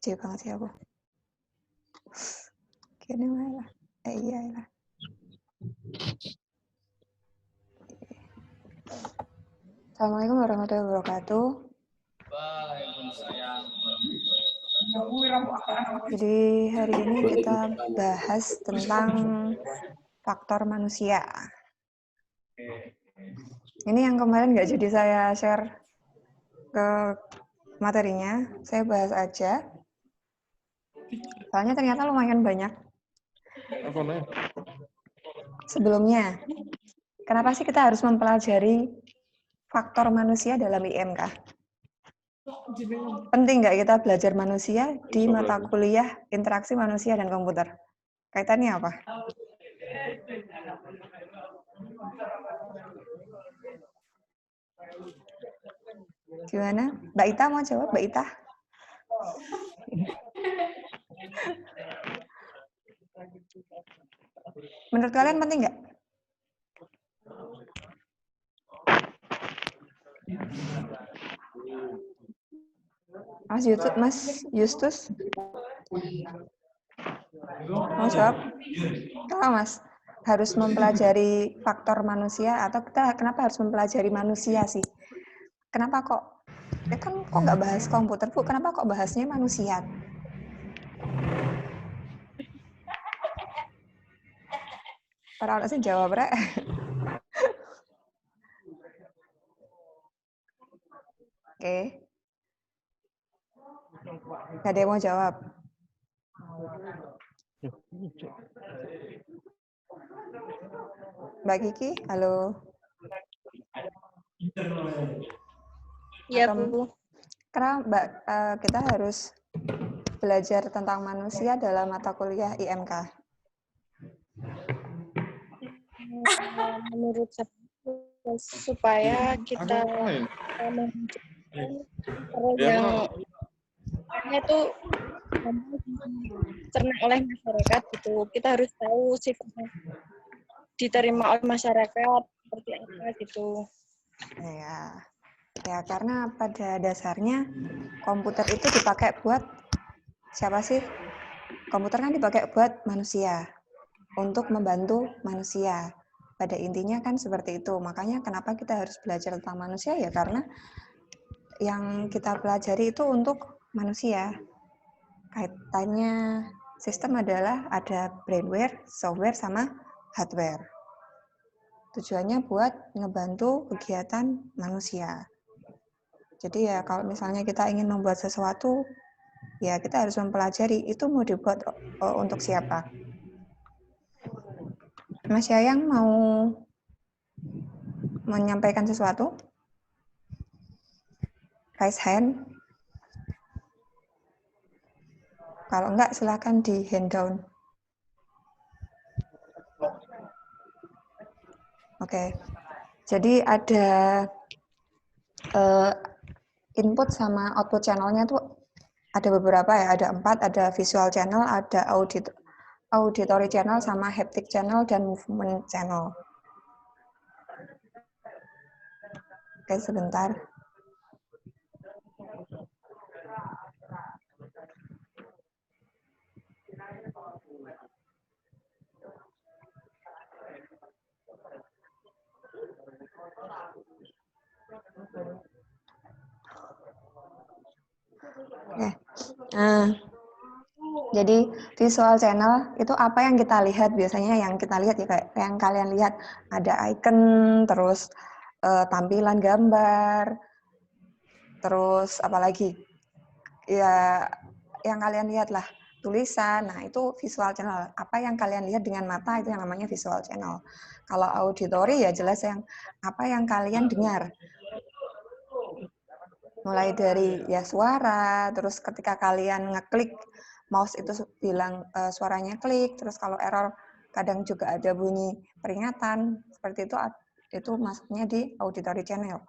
Kecil banget sih aku. Kini malah. Iya lah. Assalamualaikum warahmatullahi wabarakatuh. Jadi hari ini kita bahas tentang faktor manusia. Ini yang kemarin nggak jadi saya share ke materinya, saya bahas aja. Soalnya ternyata lumayan banyak. Sebelumnya, kenapa sih kita harus mempelajari faktor manusia dalam IMK? Penting nggak kita belajar manusia di mata kuliah interaksi manusia dan komputer? Kaitannya apa? Gimana? Mbak Ita mau jawab, Mbak Ita? Menurut kalian penting nggak? Mas Justus? Mau jawab? Kenapa Mas? Harus mempelajari faktor manusia atau kita kenapa harus mempelajari manusia sih? Kenapa kok? Ya kan kok nggak bahas komputer, Bu? Kenapa kok bahasnya manusia? Para orang sih jawab, Rek. Oke. Gak ada yang mau jawab. Mbak Kiki, halo. Iya, Bu. Karena Mbak, kita harus belajar tentang manusia dalam mata kuliah IMK. Menurut saya, supaya kita yang itu dicerna oleh masyarakat gitu. Kita harus tahu sifatnya diterima oleh masyarakat seperti apa gitu. Ya karena pada dasarnya komputer itu dipakai buat siapa sih? Komputer kan dipakai buat manusia, untuk membantu manusia. Pada intinya kan seperti itu. Makanya kenapa kita harus belajar tentang manusia ya karena yang kita pelajari itu untuk manusia. Kaitannya sistem adalah ada brainware, software, sama hardware. Tujuannya buat ngebantu kegiatan manusia. Jadi ya kalau misalnya kita ingin membuat sesuatu, ya kita harus mempelajari itu mau dibuat untuk siapa. Mas Yayang mau menyampaikan sesuatu? Raise hand. Kalau enggak, silakan di hand down. Oke. Jadi ada input sama output channelnya tuh ada beberapa ya. Ada 4, ada visual channel, ada auditory channel, sama haptic channel, dan movement channel. Oke, sebentar. Oke. Nah, jadi visual channel itu apa yang kita lihat biasanya yang kita lihat ya kayak yang kalian lihat ada icon, terus tampilan gambar, terus apalagi ya yang kalian lihat lah tulisan. Nah itu visual channel. Apa yang kalian lihat dengan mata itu yang namanya visual channel. Kalau auditory ya jelas yang apa yang kalian dengar. Mulai dari ya suara, terus ketika kalian ngeklik mouse itu bilang suaranya klik, terus kalau error kadang juga ada bunyi peringatan, seperti itu masuknya di auditory channel.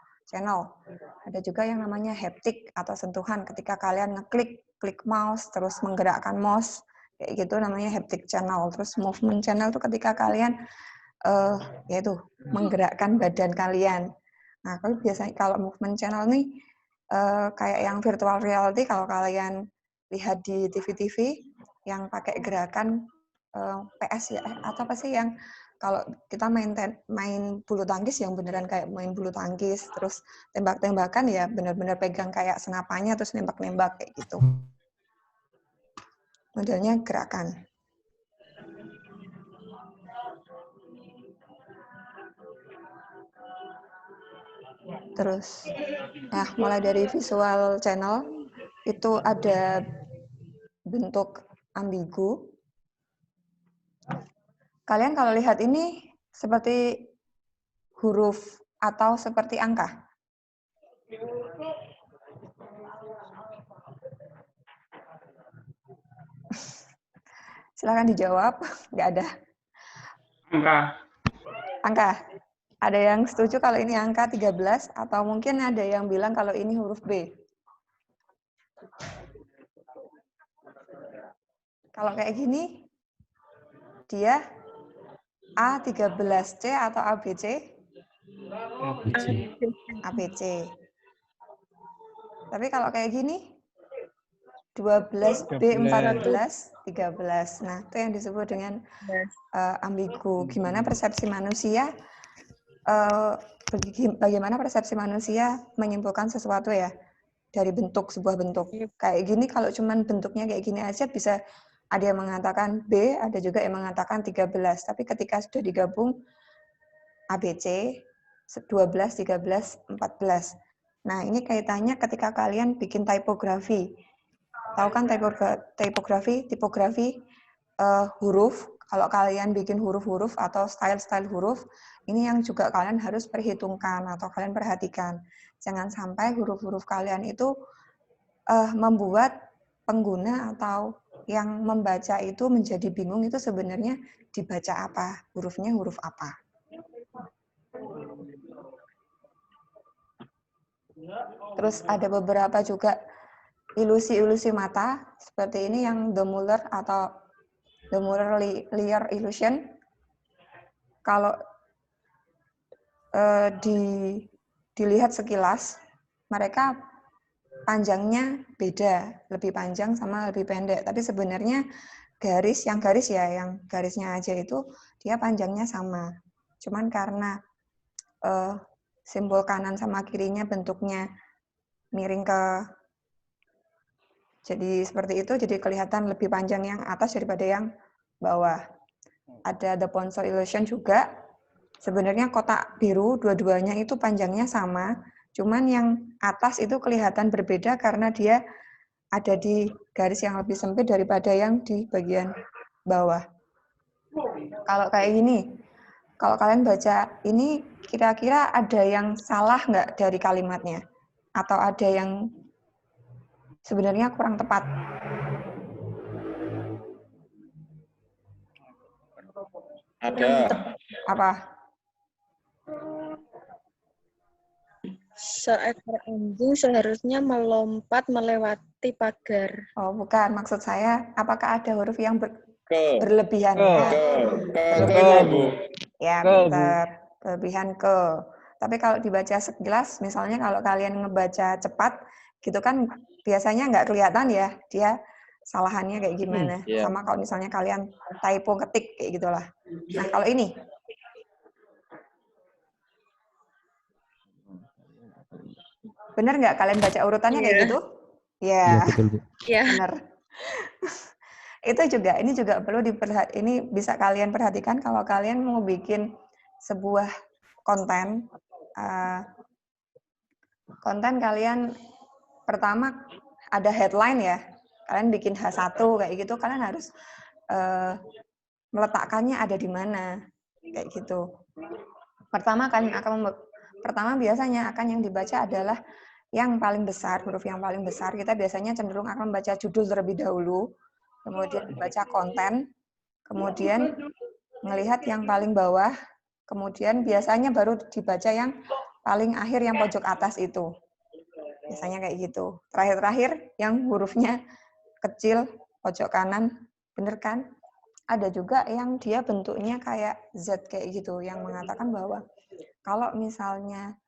Ada juga yang namanya haptic atau sentuhan, ketika kalian klik mouse, terus menggerakkan mouse, kayak gitu namanya haptic channel. Terus movement channel itu ketika kalian yaitu menggerakkan badan kalian. Nah, biasanya kalau movement channel nih kayak yang virtual reality, kalau kalian lihat di TV-TV yang pakai gerakan PS ya, atau apa sih yang kalau kita main bulu tangkis yang beneran kayak main bulu tangkis, terus tembak-tembakan ya bener-bener pegang kayak senapannya terus nembak-nembak kayak gitu. Modelnya gerakan. Terus, nah mulai dari visual channel itu ada bentuk ambigu. Kalian kalau lihat ini seperti huruf atau seperti angka? Silakan dijawab, nggak ada. Angka. Angka. Ada yang setuju kalau ini angka 13, atau mungkin ada yang bilang kalau ini huruf B. Kalau kayak gini, dia A13C atau ABC? ABC. ABC. Tapi kalau kayak gini, 12B14, 13. Nah, itu yang disebut dengan ambigu. Gimana persepsi manusia? Bagaimana persepsi manusia menyimpulkan sesuatu ya dari bentuk, sebuah bentuk. Kayak gini, kalau cuman bentuknya kayak gini aja bisa ada yang mengatakan B, ada juga yang mengatakan 13. Tapi ketika sudah digabung ABC, 12, 13, 14. Nah, ini kaitannya ketika kalian bikin tipografi. Tahu kan tipografi? Tipografi huruf. Kalau kalian bikin huruf-huruf atau style-style huruf, ini yang juga kalian harus perhitungkan atau kalian perhatikan. Jangan sampai huruf-huruf kalian itu membuat pengguna atau yang membaca itu menjadi bingung itu sebenarnya dibaca apa, hurufnya huruf apa. Terus ada beberapa juga ilusi-ilusi mata, seperti ini yang the Muller atau the Muller-Lyer illusion. Kalau dilihat sekilas, mereka panjangnya beda, lebih panjang sama lebih pendek. Tapi sebenarnya yang garisnya aja itu dia panjangnya sama. Cuman karena simbol kanan sama kirinya bentuknya miring ke, jadi seperti itu, jadi kelihatan lebih panjang yang atas daripada yang bawah. Ada the Ponsel illusion juga. Sebenarnya kotak biru dua-duanya itu panjangnya sama, cuman yang atas itu kelihatan berbeda karena dia ada di garis yang lebih sempit daripada yang di bagian bawah. Kalau kayak gini, kalau kalian baca ini, kira-kira ada yang salah nggak dari kalimatnya? Atau ada yang sebenarnya kurang tepat? Ada. Apa? Seekor anjing seharusnya melompat melewati pagar. Oh, bukan. Maksud saya, apakah ada huruf yang Ke. berlebihan? Ke, Bu. Ya, pintar. Berlebihan ke. Tapi kalau dibaca sekilas, misalnya kalau kalian ngebaca cepat, gitu kan biasanya nggak kelihatan ya, dia salahannya kayak gimana. Yeah. Sama kalau misalnya kalian typo ketik, kayak gitulah. Nah, kalau ini. Benar nggak kalian baca urutannya kayak gitu? Ya, betul, Bu. Iya. benar. Ini juga perlu ini bisa kalian perhatikan kalau kalian mau bikin sebuah konten. Konten kalian pertama ada headline ya. Kalian bikin H1 kayak gitu, kalian harus meletakkannya ada di mana kayak gitu. Pertama biasanya akan yang dibaca adalah yang paling besar, huruf yang paling besar. Kita biasanya cenderung akan membaca judul terlebih dahulu, kemudian dibaca konten, kemudian melihat yang paling bawah, kemudian biasanya baru dibaca yang paling akhir yang pojok atas itu. Biasanya kayak gitu. Terakhir-terakhir yang hurufnya kecil, pojok kanan, bener kan? Ada juga yang dia bentuknya kayak Z kayak gitu, yang mengatakan bahwa kalau misalnya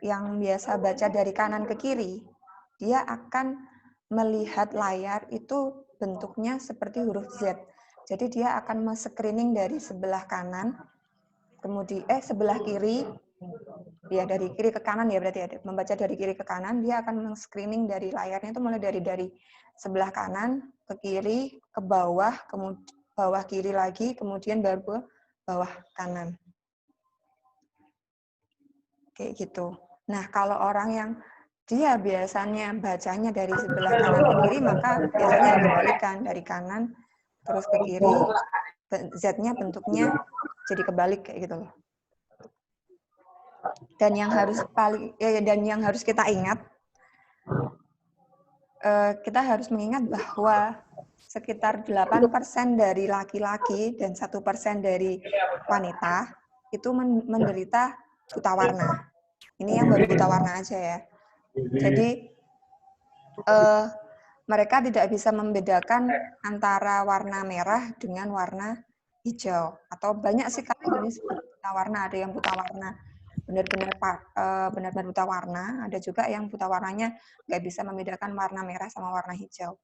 yang biasa baca dari kanan ke kiri, dia akan melihat layar itu bentuknya seperti huruf Z. Jadi dia akan men-screening dari sebelah kanan, kemudian sebelah kiri, ya dari kiri ke kanan ya berarti ada. Membaca dari kiri ke kanan, dia akan men-screening dari layarnya itu mulai dari sebelah kanan ke kiri, ke bawah, kemudian bawah kiri lagi, kemudian baru ke bawah kanan. Kayak gitu. Nah, kalau orang yang dia biasanya bacanya dari sebelah kanan ke kiri, maka biasanya dikembalikan dari kanan terus ke kiri, Z-nya bentuknya jadi kebalik kayak gitu loh. Dan yang harus kita ingat, kita harus mengingat bahwa sekitar 8% dari laki-laki dan 1% dari wanita itu menderita buta warna. Ini yang baru buta warna aja ya. Jadi mereka tidak bisa membedakan antara warna merah dengan warna hijau. Atau banyak sih kalau jenis buta warna. Ada yang buta warna benar-benar buta warna. Ada juga yang buta warnanya nggak bisa membedakan warna merah sama warna hijau.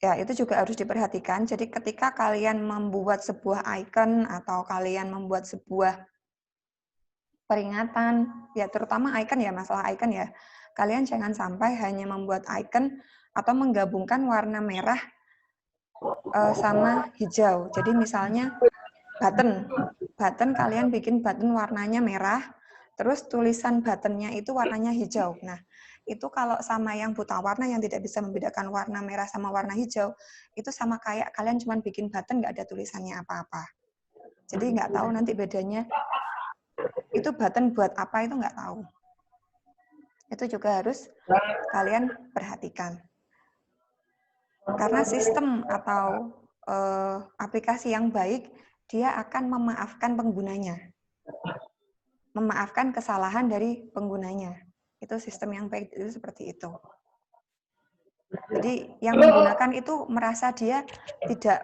Ya, itu juga harus diperhatikan. Jadi ketika kalian membuat sebuah icon atau kalian membuat sebuah peringatan, ya terutama icon ya, masalah icon ya. Kalian jangan sampai hanya membuat icon atau menggabungkan warna merah sama hijau. Jadi misalnya button kalian bikin button warnanya merah, terus tulisan buttonnya itu warnanya hijau. Nah, itu kalau sama yang buta warna yang tidak bisa membedakan warna merah sama warna hijau, itu sama kayak kalian cuma bikin button nggak ada tulisannya apa-apa. Jadi nggak tahu nanti bedanya itu button buat apa itu nggak tahu. Itu juga harus kalian perhatikan. Karena sistem atau aplikasi yang baik, dia akan memaafkan penggunanya. Memaafkan kesalahan dari penggunanya. Itu sistem yang baik itu seperti itu. Jadi yang menggunakan itu merasa dia tidak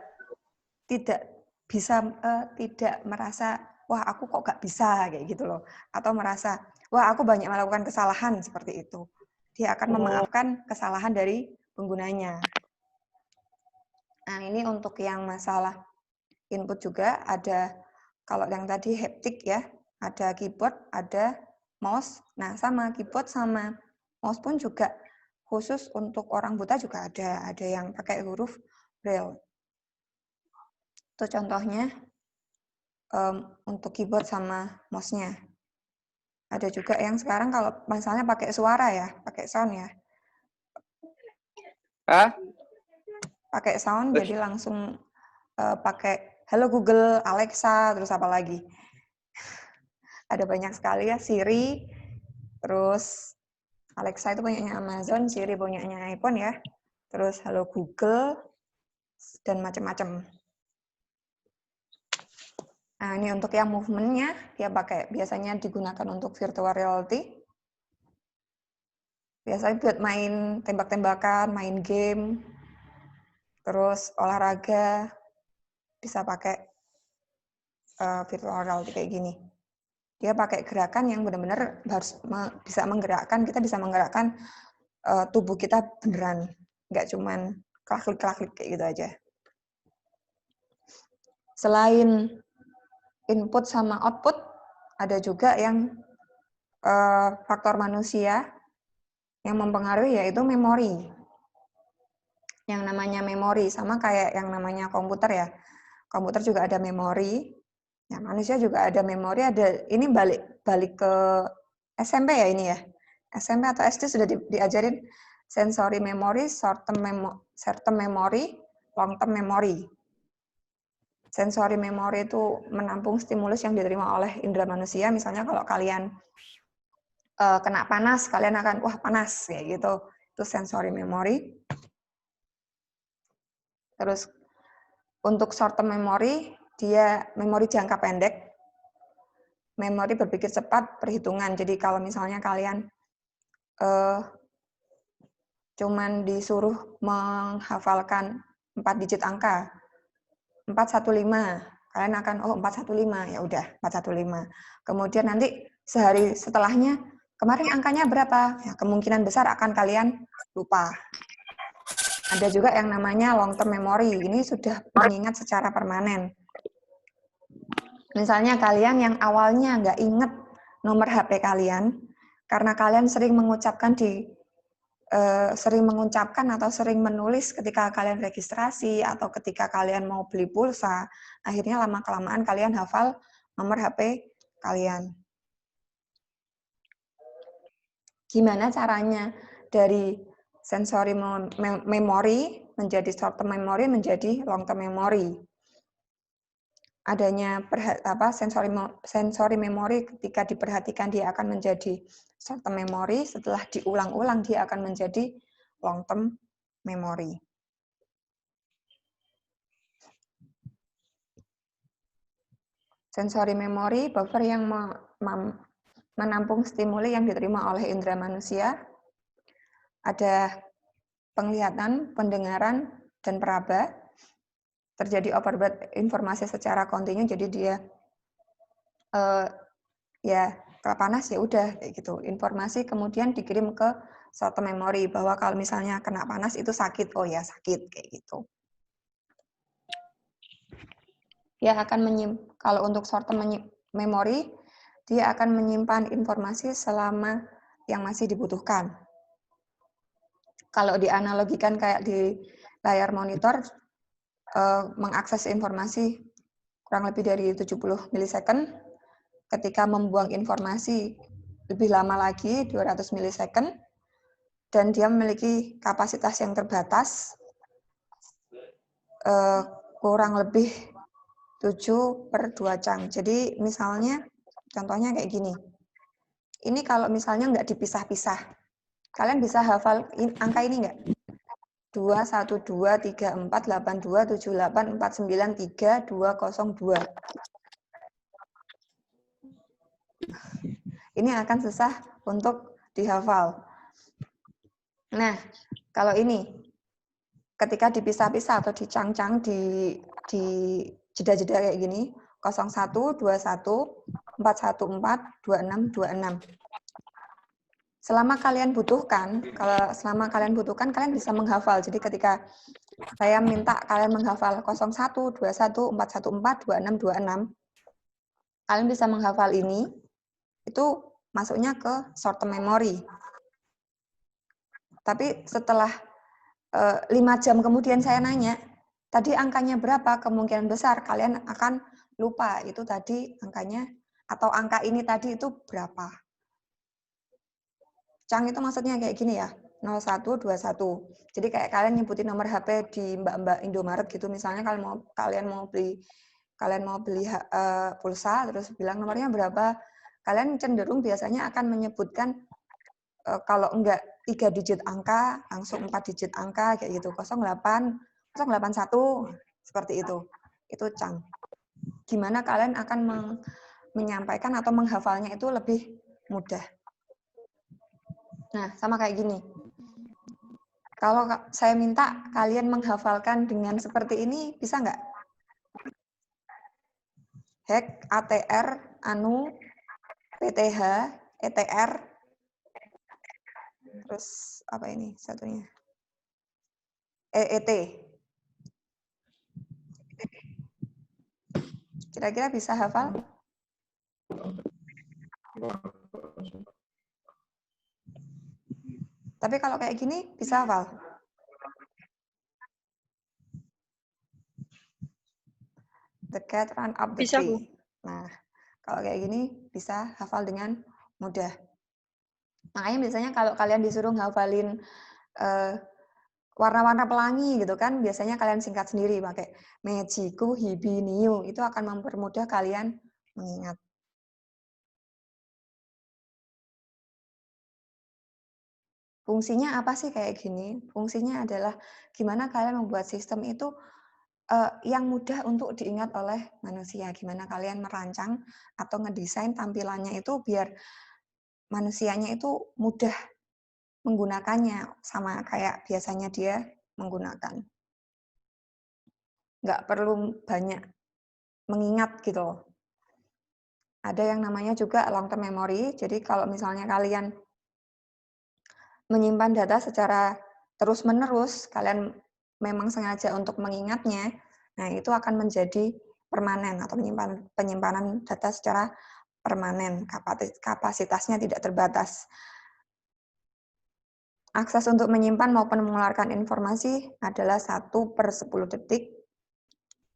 bisa tidak merasa wah aku kok gak bisa kayak gitu loh, atau merasa wah aku banyak melakukan kesalahan seperti itu. Dia akan memaafkan kesalahan dari penggunanya. Nah, ini untuk yang masalah input juga ada, kalau yang tadi haptik ya, ada keyboard, ada mouse. Nah, sama keyboard sama mouse pun juga khusus untuk orang buta juga ada yang pakai huruf Braille. Itu contohnya untuk keyboard sama mouse-nya. Ada juga yang sekarang kalau misalnya pakai suara ya, pakai sound ya. Pakai sound, jadi langsung pakai Halo Google, Alexa, terus apa lagi? Ada banyak sekali ya, Siri, terus Alexa itu punyanya Amazon, Siri punyanya iPhone ya, terus Halo Google, dan macam-macam. Nah, ini untuk yang movement-nya, dia biasanya digunakan untuk virtual reality. Biasanya buat main tembak-tembakan, main game, terus olahraga, bisa pakai virtual reality kayak gini. Dia pakai gerakan yang benar-benar harus bisa menggerakkan, kita bisa menggerakkan tubuh kita beneran, nggak cuman klik-klik kayak gitu aja. Selain input sama output, ada juga yang faktor manusia yang mempengaruhi, yaitu memori. Yang namanya memori, sama kayak yang namanya komputer ya. Komputer juga ada memori, ya, manusia juga ada memori. Ini balik ke SMP ya ini ya. SMP atau SD sudah diajarin sensory memory, short term memory, long term memory. Sensory memory itu menampung stimulus yang diterima oleh indera manusia. Misalnya kalau kalian kena panas, kalian akan wah panas kayak gitu. Itu sensory memory. Terus untuk short term memory, dia memori jangka pendek. Memori berpikir cepat, perhitungan. Jadi kalau misalnya kalian cuman disuruh menghafalkan 4 digit angka, 415, kalian akan 415, ya udah 415. Kemudian nanti sehari setelahnya kemarin angkanya berapa? Ya, kemungkinan besar akan kalian lupa. Ada juga yang namanya long term memory. Ini sudah mengingat secara permanen. Misalnya kalian yang awalnya nggak inget nomor HP kalian, karena kalian sering mengucapkan atau sering menulis ketika kalian registrasi atau ketika kalian mau beli pulsa, akhirnya lama-kelamaan kalian hafal nomor HP kalian. Gimana caranya dari sensory memory menjadi short term memory menjadi long term memory? Adanya sensory memory ketika diperhatikan dia akan menjadi short term memory, setelah diulang-ulang dia akan menjadi long term memory. Sensory memory, buffer yang menampung stimuli yang diterima oleh indera manusia. Ada penglihatan, pendengaran, dan peraba. Terjadi overload informasi secara kontinu, jadi dia ya kalau panas ya udah kayak gitu. Informasi kemudian dikirim ke short term memory bahwa kalau misalnya kena panas itu sakit, oh ya sakit kayak gitu. Dia akan kalau untuk short term memory dia akan menyimpan informasi selama yang masih dibutuhkan. Kalau dianalogikan kayak di layar monitor, mengakses informasi kurang lebih dari 70 milisecond, ketika membuang informasi lebih lama lagi, 200 milisecond, dan dia memiliki kapasitas yang terbatas, kurang lebih 7/2 chunk. Jadi misalnya, contohnya kayak gini. Ini kalau misalnya nggak dipisah-pisah, kalian bisa hafal angka ini nggak? 2, 1, 2, 3, 4, 8, 2, 7, 8, 4, 9, 3, 2, 0, 2. Ini akan susah untuk dihafal. Nah, kalau ini, ketika dipisah-pisah atau dicang-cang, di jeda-jeda kayak gini, 01, 21, 414, 26, 26. Selama kalian butuhkan, kalian bisa menghafal. Jadi ketika saya minta kalian menghafal 01, 21, 414, 26, 26, kalian bisa menghafal ini, itu masuknya ke short term memory. Tapi setelah 5 jam kemudian saya nanya, tadi angkanya berapa? Kemungkinan besar kalian akan lupa itu tadi angkanya, atau angka ini tadi itu berapa. Cang itu maksudnya kayak gini ya, 0121. Jadi kayak kalian nyebutin nomor HP di mbak-mbak Indomaret gitu, misalnya kalian mau beli pulsa, terus bilang nomornya berapa, kalian cenderung biasanya akan menyebutkan kalau enggak 3 digit angka, langsung 4 digit angka kayak gitu, 08, 081, seperti itu. Itu Cang. Gimana kalian akan menyampaikan atau menghafalnya itu lebih mudah. Nah, sama kayak gini. Kalau saya minta kalian menghafalkan dengan seperti ini, bisa nggak? Hek, ATR, ANU, PTH, ETR, terus apa ini satunya? EET. Kira-kira bisa hafal? Tapi kalau kayak gini, bisa hafal? The cat ran up the Bisa, tree. Bu. Nah, kalau kayak gini, bisa hafal dengan mudah. Makanya biasanya kalau kalian disuruh ngafalin warna-warna pelangi gitu kan, biasanya kalian singkat sendiri pakai Mejiku Hibiniu. Itu akan mempermudah kalian mengingat. Fungsinya apa sih kayak gini? Fungsinya adalah gimana kalian membuat sistem itu yang mudah untuk diingat oleh manusia. Gimana kalian merancang atau ngedesain tampilannya itu biar manusianya itu mudah menggunakannya, sama kayak biasanya dia menggunakan. Nggak perlu banyak mengingat gitu loh. Ada yang namanya juga long term memory. Jadi kalau misalnya kalian menyimpan data secara terus-menerus, kalian memang sengaja untuk mengingatnya, nah itu akan menjadi permanen atau penyimpanan data secara permanen, kapasitasnya tidak terbatas. Akses untuk menyimpan maupun mengeluarkan informasi adalah 1/10 detik.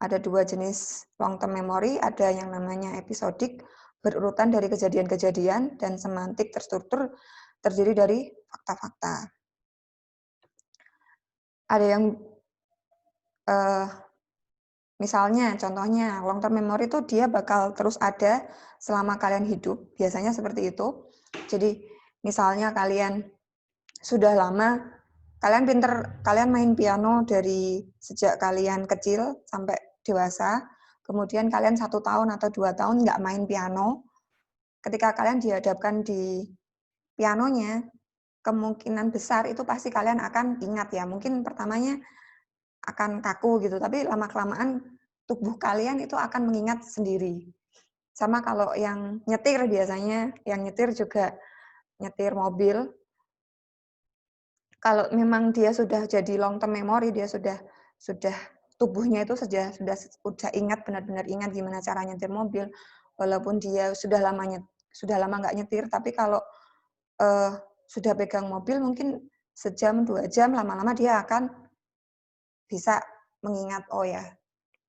Ada 2 jenis long term memory, ada yang namanya episodik, berurutan dari kejadian-kejadian, dan semantik terstruktur, terdiri dari fakta-fakta. Ada yang misalnya, contohnya, long term memory itu dia bakal terus ada selama kalian hidup, biasanya seperti itu. Jadi, misalnya kalian sudah lama, kalian main piano dari sejak kalian kecil sampai dewasa, kemudian kalian 1 tahun atau 2 tahun nggak main piano, ketika kalian dihadapkan di pianonya, kemungkinan besar itu pasti kalian akan ingat ya. Mungkin pertamanya akan kaku gitu, tapi lama-kelamaan tubuh kalian itu akan mengingat sendiri. Sama kalau yang nyetir biasanya, yang nyetir juga nyetir mobil, kalau memang dia sudah jadi long term memory, dia sudah tubuhnya itu sudah ingat, benar-benar ingat gimana cara nyetir mobil, walaupun dia sudah lama nggak nyetir, tapi kalau sudah pegang mobil mungkin sejam 2 jam, lama-lama dia akan bisa mengingat, oh ya,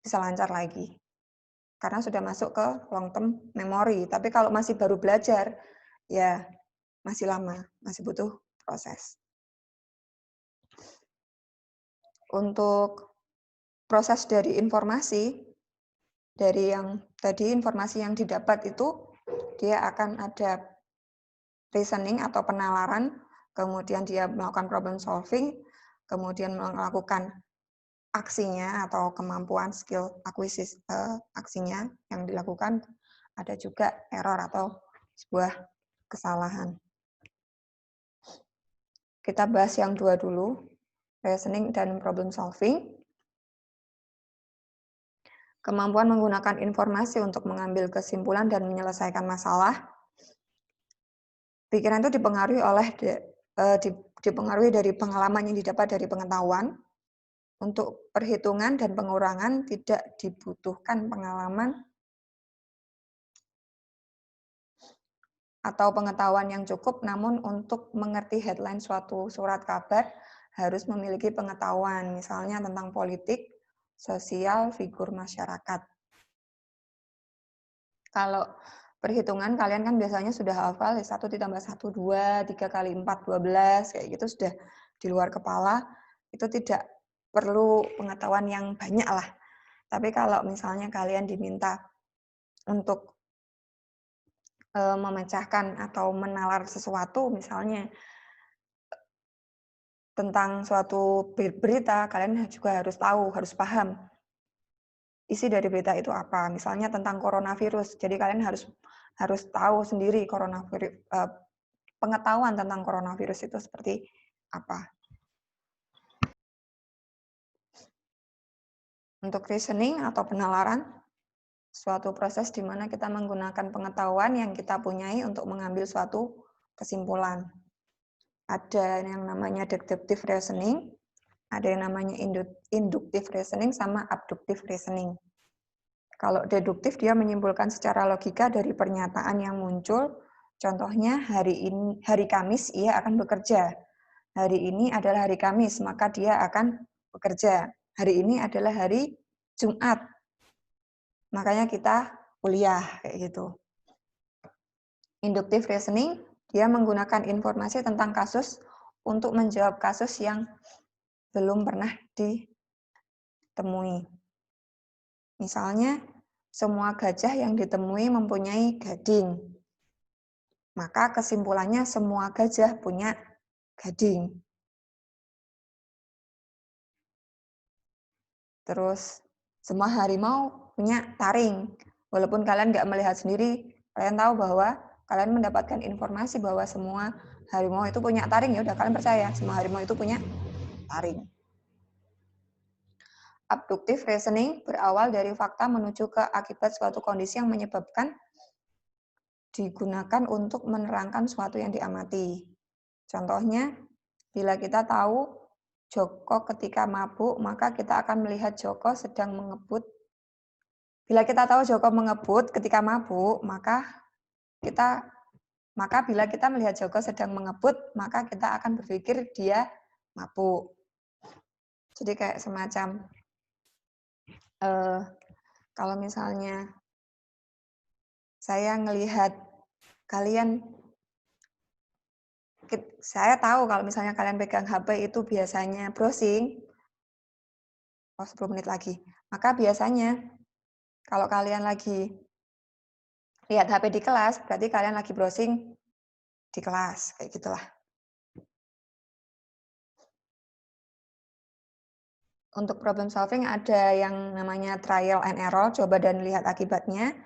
bisa lancar lagi. Karena sudah masuk ke long term memory. Tapi kalau masih baru belajar, ya masih lama, masih butuh proses. Untuk proses dari informasi, dari yang tadi informasi yang didapat itu, dia akan ada reasoning atau penalaran, kemudian dia melakukan problem solving, kemudian melakukan aksinya atau kemampuan skill akuisisi aksinya yang dilakukan, ada juga error atau sebuah kesalahan. Kita bahas yang 2 dulu, reasoning dan problem solving. Kemampuan menggunakan informasi untuk mengambil kesimpulan dan menyelesaikan masalah. Pikiran itu dipengaruhi dari pengalaman yang didapat dari pengetahuan. Untuk perhitungan dan pengurangan tidak dibutuhkan pengalaman atau pengetahuan yang cukup, namun untuk mengerti headline suatu surat kabar harus memiliki pengetahuan, misalnya tentang politik, sosial, figur masyarakat. Kalau perhitungan, kalian kan biasanya sudah hafal, 1 ditambah 1, 2, 3 kali 4, 12, kayak gitu sudah di luar kepala, itu tidak perlu pengetahuan yang banyak lah. Tapi kalau misalnya kalian diminta untuk memecahkan atau menalar sesuatu, misalnya tentang suatu berita, kalian juga harus tahu, harus paham isi dari berita itu apa. Misalnya tentang coronavirus, jadi kalian harus tahu sendiri pengetahuan tentang coronavirus itu seperti apa. Untuk reasoning atau penalaran, suatu proses di mana kita menggunakan pengetahuan yang kita punyai untuk mengambil suatu kesimpulan. Ada yang namanya deductive reasoning, ada yang namanya inductive reasoning, sama abductive reasoning. Kalau deduktif, dia menyimpulkan secara logika dari pernyataan yang muncul. Contohnya, hari Kamis ia akan bekerja. Hari ini adalah hari Kamis, maka dia akan bekerja. Hari ini adalah hari Jumat, makanya kita kuliah, kayak gitu. Inductive reasoning, dia menggunakan informasi tentang kasus untuk menjawab kasus yang belum pernah ditemui. Misalnya, semua gajah yang ditemui mempunyai gading. Maka kesimpulannya semua gajah punya gading. Terus, semua harimau punya taring. Walaupun kalian nggak melihat sendiri, kalian tahu bahwa kalian mendapatkan informasi bahwa semua harimau itu punya taring, ya udah kalian percaya semua harimau itu punya taring. Abductive reasoning berawal dari fakta menuju ke akibat suatu kondisi yang menyebabkan digunakan untuk menerangkan suatu yang diamati. Contohnya, bila kita tahu Joko ketika mabuk, maka kita akan melihat Joko sedang mengebut. Bila kita tahu Joko mengebut ketika mabuk, maka bila kita melihat Joko sedang mengebut, maka kita akan berpikir dia mabuk. Jadi kayak semacam kalau misalnya saya ngelihat kalian, saya tahu kalau misalnya kalian pegang HP itu biasanya browsing, 10 menit lagi. Maka biasanya kalau kalian lagi lihat HP di kelas, berarti kalian lagi browsing di kelas, kayak gitulah. Untuk problem solving ada yang namanya trial and error, coba dan lihat akibatnya.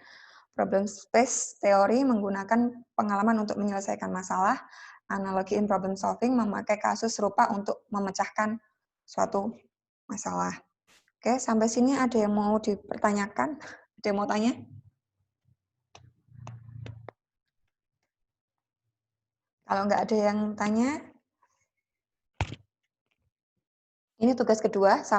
Problem space teori menggunakan pengalaman untuk menyelesaikan masalah. Analogi in problem solving memakai kasus serupa untuk memecahkan suatu masalah. Oke, sampai sini ada yang mau dipertanyakan? Ada yang mau tanya? Kalau nggak ada yang tanya, ini tugas kedua sama